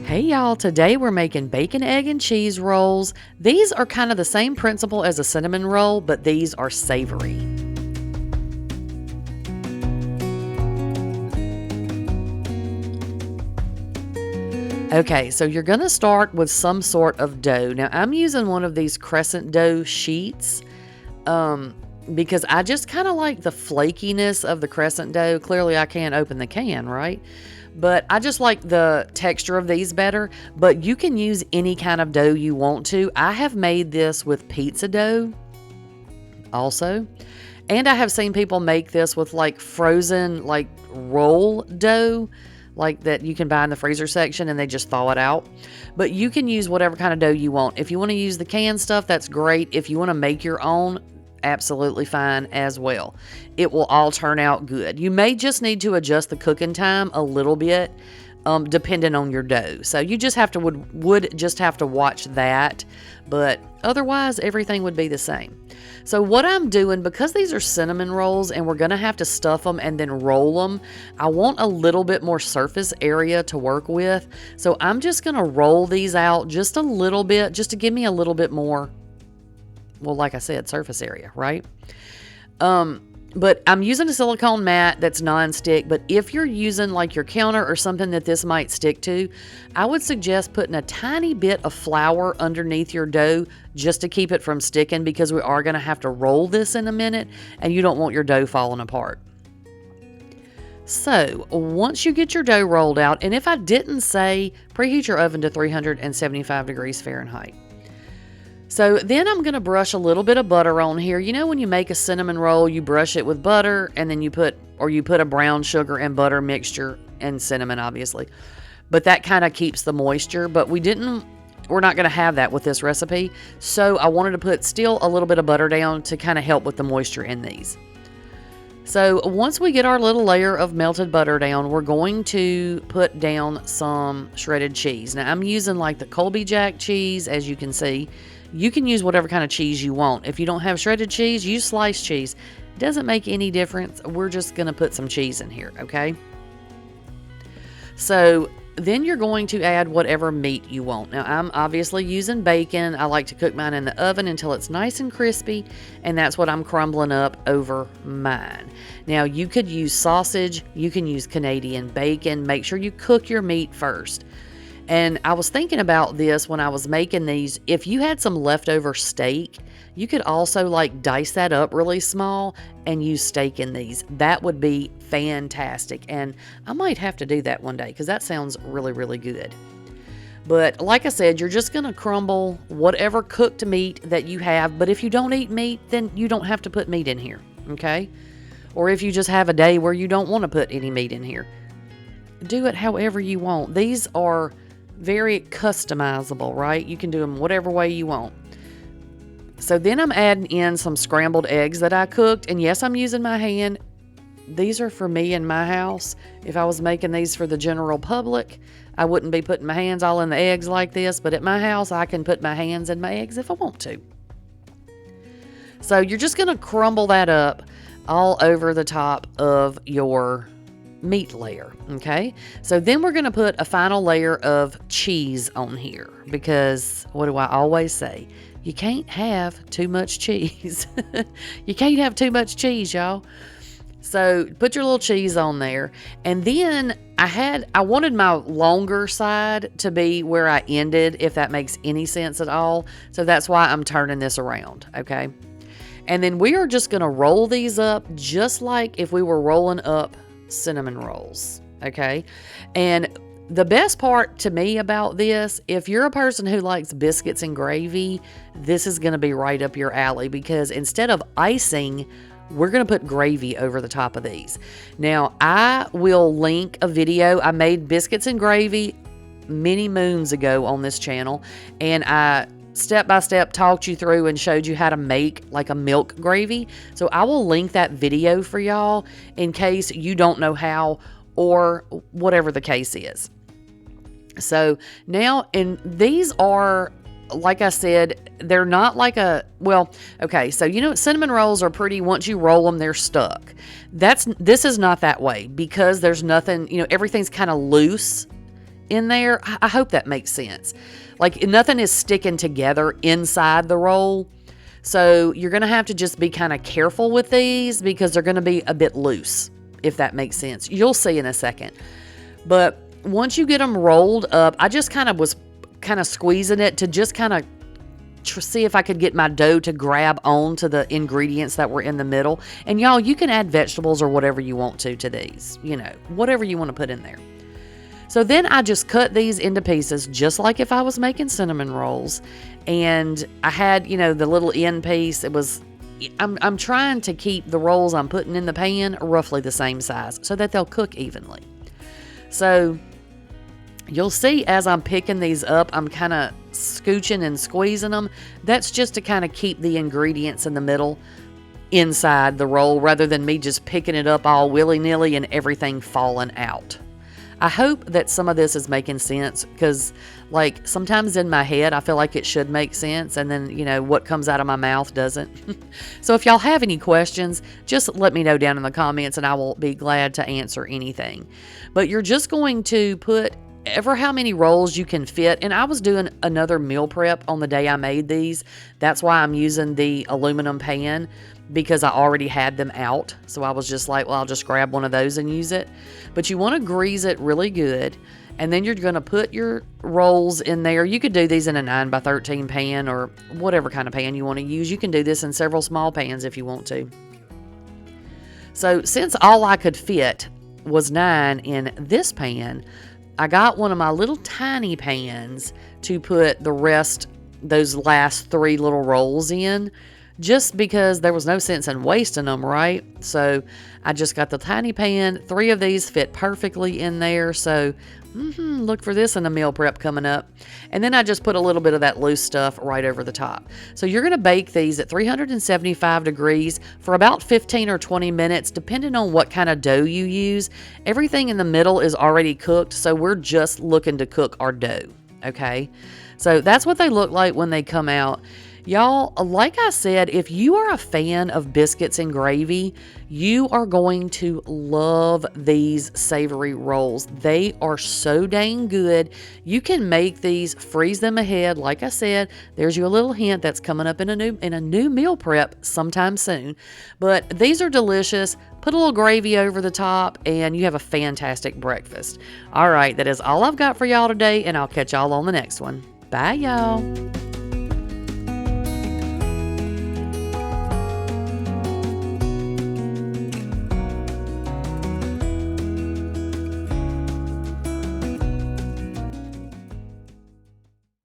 Hey y'all, today we're making bacon, egg, and cheese rolls. These are kind of the same principle as a cinnamon roll, but these are savory. Okay, so you're going to start with some sort of dough. Now, I'm using one of these crescent dough sheets because I just kind of like the flakiness of the crescent dough. Clearly, I can't open the can, right? But I just like the texture of these better. But you can use any kind of dough you want to. I have made this with pizza dough also. And I have seen people make this with like frozen like roll dough, like that you can buy in the freezer section, and they just thaw it out. But you can use whatever kind of dough you want. If you want to use the canned stuff, that's great. If you want to make your own, absolutely fine as well. It will all turn out good. You may just need to adjust the cooking time a little bit, depending on your dough. So you just have to would just have to watch that, but otherwise everything would be the same. So what I'm doing, because these are cinnamon rolls and we're going to have to stuff them and then roll them, I want a little bit more surface area to work with. So I'm just going to roll these out just a little bit, just to give me a little bit more, well, like I said, surface area, right? But I'm using a silicone mat that's non-stick, but if you're using like your counter or something that this might stick to, I would suggest putting a tiny bit of flour underneath your dough just to keep it from sticking, because we are going to have to roll this in a minute and you don't want your dough falling apart. So once you get your dough rolled out, and if I didn't say, preheat your oven to 375 degrees Fahrenheit. So then I'm going to brush a little bit of butter on here. You know, when you make a cinnamon roll, you brush it with butter and then you put a brown sugar and butter mixture and cinnamon, obviously. But that kind of keeps the moisture. But we're not going to have that with this recipe. So I wanted to put still a little bit of butter down to kind of help with the moisture in these. So once we get our little layer of melted butter down, we're going to put down some shredded cheese. Now I'm using like the Colby Jack cheese, as you can see. You can use whatever kind of cheese you want. If you don't have shredded cheese, use sliced cheese. It doesn't make any difference. We're just going to put some cheese in here, okay? So then you're going to add whatever meat you want. Now, I'm obviously using bacon. I like to cook mine in the oven until it's nice and crispy, and that's what I'm crumbling up over mine. Now, you could use sausage. You can use Canadian bacon. Make sure you cook your meat first. And I was thinking about this when I was making these. If you had some leftover steak, you could also like dice that up really small and use steak in these. That would be fantastic. And I might have to do that one day because that sounds really, really good. But like I said, you're just going to crumble whatever cooked meat that you have. But if you don't eat meat, then you don't have to put meat in here, okay? Or if you just have a day where you don't want to put any meat in here, do it however you want. These are very customizable, right? You can do them whatever way you want. So then I'm adding in some scrambled eggs that I cooked. And yes, I'm using my hand. These are for me in my house. If I was making these for the general public, I wouldn't be putting my hands all in the eggs like this. But at my house, I can put my hands in my eggs if I want to. So you're just going to crumble that up all over the top of your meat layer, okay? So then we're going to put a final layer of cheese on here, because what do I always say? You can't have too much cheese. You can't have too much cheese, y'all. So put your little cheese on there. And then I wanted my longer side to be where I ended, if that makes any sense at all. So that's why I'm turning this around, okay? And then we are just going to roll these up just like if we were rolling up cinnamon rolls, okay? And the best part to me about this, if you're a person who likes biscuits and gravy, this is going to be right up your alley, because instead of icing, we're going to put gravy over the top of these. Now, I will link a video. I made biscuits and gravy many moons ago on this channel, and I step by step talked you through and showed you how to make like a milk gravy. So I will link that video for y'all in case you don't know how, or whatever the case is. So now, and these are, like I said, they're not like okay, so you know, cinnamon rolls are pretty, once you roll them, they're stuck. This is not that way, because there's nothing, you know, everything's kind of loose in there. I hope that makes sense. Like nothing is sticking together inside the roll. So you're going to have to just be kind of careful with these because they're going to be a bit loose, if that makes sense. You'll see in a second. But once you get them rolled up, I just was squeezing it to just see if I could get my dough to grab on to the ingredients that were in the middle. And y'all, you can add vegetables or whatever you want to these, whatever you want to put in there. So then I just cut these into pieces, just like if I was making cinnamon rolls. And I had, the little end piece. I'm trying to keep the rolls I'm putting in the pan roughly the same size so that they'll cook evenly. So you'll see as I'm picking these up, I'm kind of scooching and squeezing them. That's just to kind of keep the ingredients in the middle inside the roll rather than me just picking it up all willy-nilly and everything falling out. I hope that some of this is making sense because, like, sometimes in my head, I feel like it should make sense. And then, what comes out of my mouth doesn't. So if y'all have any questions, just let me know down in the comments and I will be glad to answer anything. But you're just going to put ever how many rolls you can fit. And I was doing another meal prep on the day I made these. That's why I'm using the aluminum pan, because I already had them out. So I was just like, well, I'll just grab one of those and use it. But you want to grease it really good. And then you're going to put your rolls in there. You could do these in a 9x13 pan or whatever kind of pan you want to use. You can do this in several small pans if you want to. So since all I could fit was 9 in this pan, I got one of my little tiny pans to put the rest, those last 3 little rolls in, just because there was no sense in wasting them, right? So I just got the tiny pan. 3 of these fit perfectly in there. So look for this in the meal prep coming up. And then I just put a little bit of that loose stuff right over the top. So you're going to bake these at 375 degrees for about 15 or 20 minutes, depending on what kind of dough you use. Everything in the middle is already cooked, so we're just looking to cook our dough, okay? So that's what they look like when they come out. Y'all, like I said, if you are a fan of biscuits and gravy, you are going to love these savory rolls. They are so dang good. You can make these, freeze them ahead. Like I said, there's you a little hint that's coming up in a new meal prep sometime soon. But these are delicious. Put a little gravy over the top and you have a fantastic breakfast. All right, that is all I've got for y'all today, and I'll catch y'all on the next one. Bye, y'all.